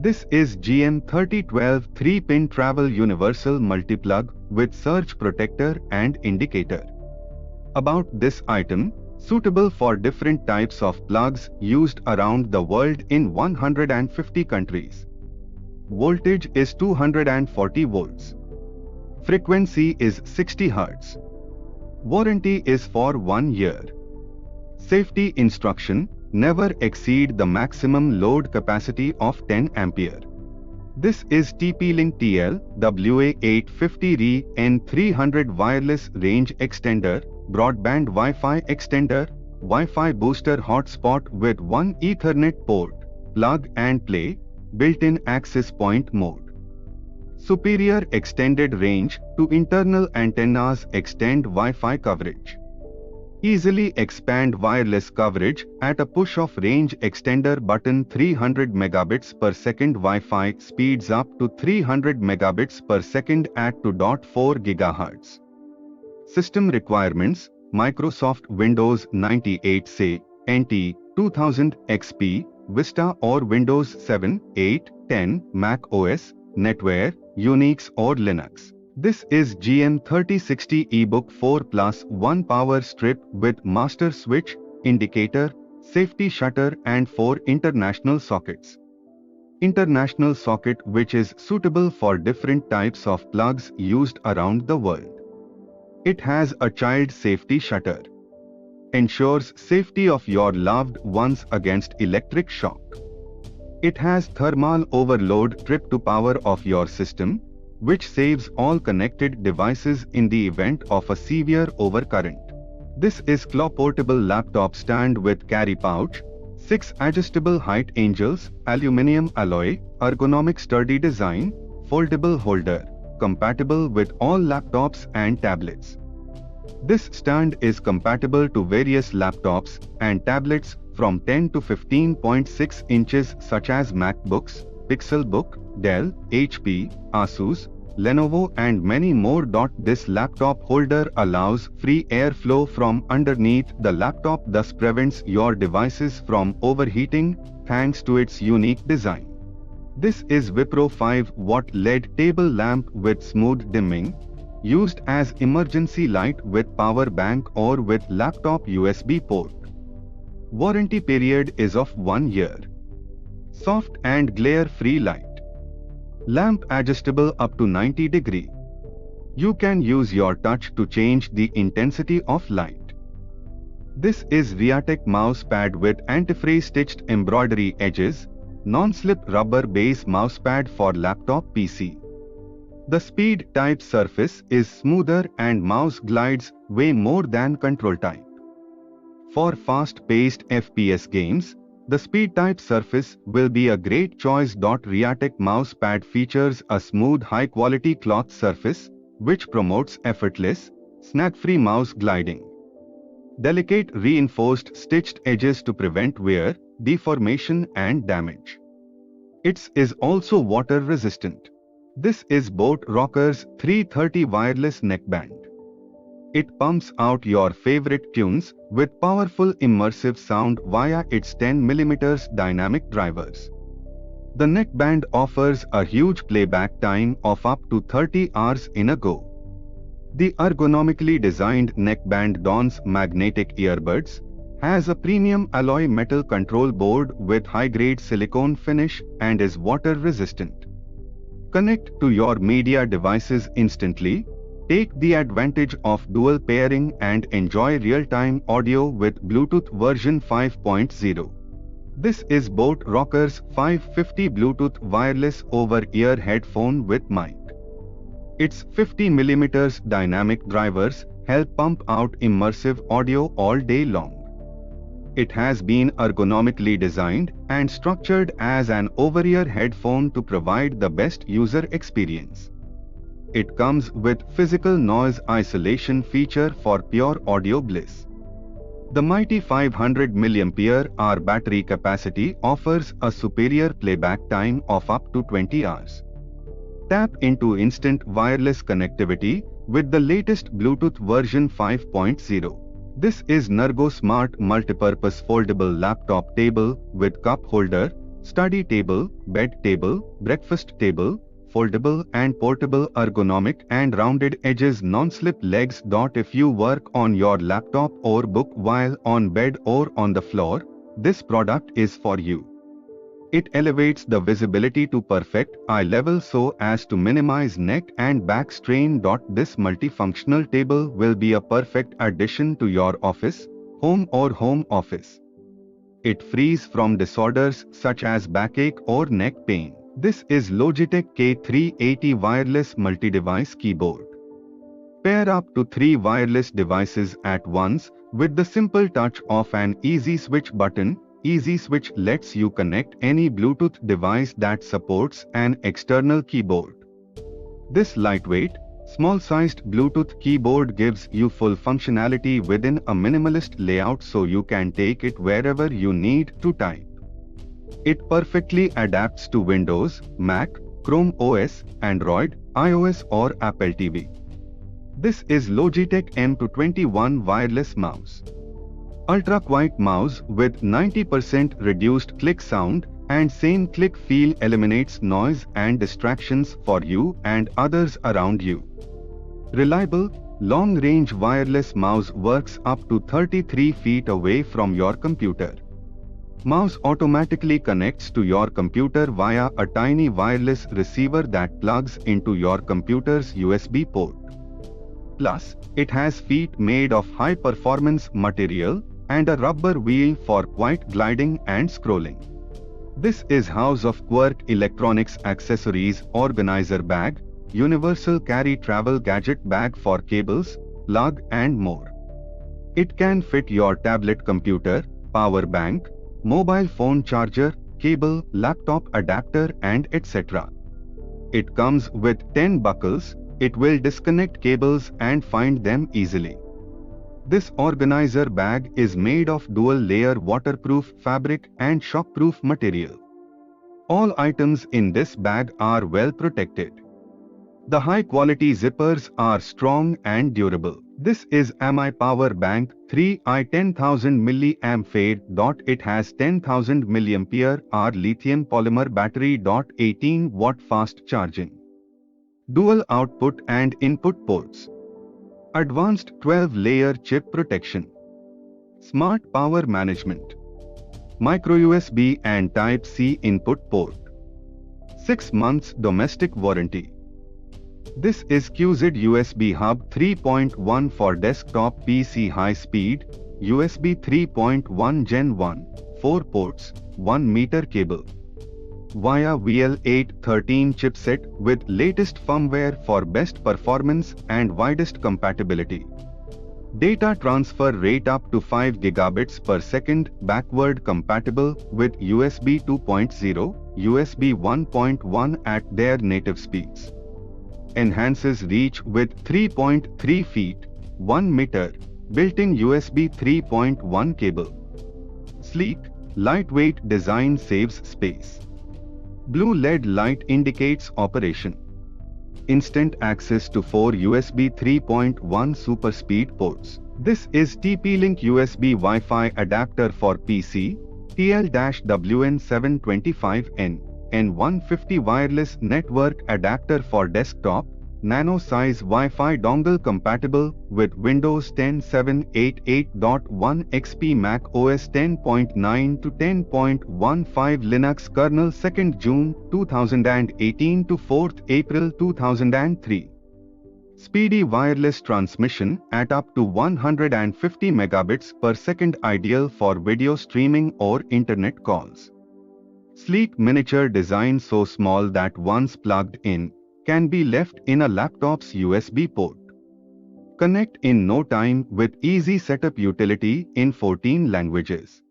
This is GM3012 3-pin travel universal multiplug with surge protector and indicator. About this item, suitable for different types of plugs used around the world in 150 countries. Voltage is 240 volts. Frequency is 60 Hz. Warranty is for 1 year. Safety instruction: never exceed the maximum load capacity of 10 ampere. This is TP-Link TL WA850RE N300 wireless range extender, broadband Wi-Fi extender, Wi-Fi booster hotspot with 1 Ethernet port, plug and play, built-in access point mode. Superior extended range to internal antennas extend Wi-Fi coverage. Easily expand wireless coverage at a push of range extender button. 300 megabits per second Wi-Fi speeds up to 300 megabits per second at 2.4 GHz. System requirements: Microsoft Windows 98 say, NT, 2000 XP, Vista or Windows 7, 8, 10, Mac OS, NetWare, Unix or Linux. This is GM3060 eBook 4 Plus 1 power strip with master switch, indicator, safety shutter and 4 international sockets. International socket which is suitable for different types of plugs used around the world. It has a child safety shutter. Ensures safety of your loved ones against electric shock. It has thermal overload trip to power of your system, which saves all connected devices in the event of a severe overcurrent. This is claw portable laptop stand with carry pouch, 6 adjustable height angles, aluminum alloy, ergonomic sturdy design, foldable holder, compatible with all laptops and tablets. This stand is compatible to various laptops and tablets from 10 to 15.6 inches such as MacBooks, Pixelbook, Dell, HP, Asus, Lenovo and many more. This laptop holder allows free airflow from underneath the laptop, thus prevents your devices from overheating thanks to its unique design. This is Wipro 5-watt LED table lamp with smooth dimming, used as emergency light with power bank or with laptop USB port. Warranty period is of 1 year. Soft and glare-free light. Lamp adjustable up to 90 degrees. You can use your touch to change the intensity of light. This is Riatec mouse pad with antifreeze stitched embroidery edges, non-slip rubber base mouse pad for laptop PC. The speed type surface is smoother and mouse glides way more than control type. For fast-paced FPS games, the speed type surface will be a great choice. Riatec mouse pad features a smooth high-quality cloth surface, which promotes effortless, snag-free mouse gliding. Delicate reinforced stitched edges to prevent wear, deformation and damage. It is also water resistant. This is Boat Rockers 330 wireless neckband. It pumps out your favorite tunes with powerful immersive sound via its 10mm dynamic drivers. The neckband offers a huge playback time of up to 30 hours in a go. The ergonomically designed neckband dons magnetic earbuds, has a premium alloy metal control board with high-grade silicone finish and is water resistant. Connect to your media devices instantly. Take the advantage of dual pairing and enjoy real-time audio with Bluetooth version 5.0. This is Boat Rockers 550 Bluetooth wireless over-ear headphone with mic. Its 50mm dynamic drivers help pump out immersive audio all day long. It has been ergonomically designed and structured as an over-ear headphone to provide the best user experience. It comes with physical noise isolation feature for pure audio bliss. The mighty 500 mAh battery capacity offers a superior playback time of up to 20 hours. Tap into instant wireless connectivity with the latest Bluetooth version 5.0. This is Nargo Smart Multipurpose Foldable Laptop Table with cup holder, Study table, bed table, breakfast table, foldable and portable, ergonomic and rounded edges, non-slip legs. If you work on your laptop or book while on bed or on the floor, this product is for you. It elevates the visibility to perfect eye level so as to minimize neck and back strain. This multifunctional table will be a perfect addition to your office, home or home office. It frees from disorders such as backache or neck pain. This is Logitech K380 wireless multi-device keyboard. Pair up to 3 wireless devices at once with the simple touch of an easy switch button. Easy Switch lets you connect any Bluetooth device that supports an external keyboard. This lightweight, small-sized Bluetooth keyboard gives you full functionality within a minimalist layout so you can take it wherever you need to type. It perfectly adapts to Windows, Mac, Chrome OS, Android, iOS or Apple TV. This is Logitech M221 wireless mouse. Ultra-quiet mouse with 90% reduced click sound and same click feel eliminates noise and distractions for you and others around you. Reliable, long-range wireless mouse works up to 33 feet away from your computer. Mouse automatically connects to your computer via a tiny wireless receiver that plugs into your computer's USB port. Plus, it has feet made of high-performance material and a rubber wheel for quiet gliding and scrolling. This is House of Quark Electronics Accessories Organizer Bag, Universal Carry Travel Gadget Bag for cables, plug and more. It can fit your tablet computer, power bank, mobile phone charger, cable, laptop adapter and etc. It comes with 10 buckles. It will disconnect cables and find them easily. This organizer bag is made of dual-layer waterproof fabric and shockproof material. All items in this bag are well protected. The high-quality zippers are strong and durable. This is AMI Power Bank 3i 10,000 mAh. It has 10,000 mAh lithium polymer battery. 18 watt fast charging. Dual output and input ports. Advanced 12-layer chip protection. Smart power management. Micro USB and Type-C input port. 6 months domestic warranty. This is QZ USB Hub 3.1 for desktop PC high speed, USB 3.1 Gen 1, 4 ports, 1 meter cable. Via VL813 chipset with latest firmware for best performance and widest compatibility. Data transfer rate up to 5 gigabits per second, backward compatible with USB 2.0, USB 1.1 at their native speeds. Enhances reach with 3.3 feet, 1 meter, built-in USB 3.1 cable. Sleek, lightweight design saves space. Blue LED light indicates operation. Instant access to 4 USB 3.1 super speed ports. This is TP-Link USB Wi-Fi adapter for PC, TL-WN725N, N150 wireless network adapter for desktop, nano size Wi-Fi dongle compatible with Windows 10 7.88.1 XP, Mac OS 10.9 to 10.15 Linux kernel 2nd June 2018 to 4th April 2003. Speedy wireless transmission at up to 150 megabits per second, ideal for video streaming or internet calls. Sleek miniature design so small that once plugged in, can be left in a laptop's USB port. Connect in no time with easy setup, utility in 14 languages.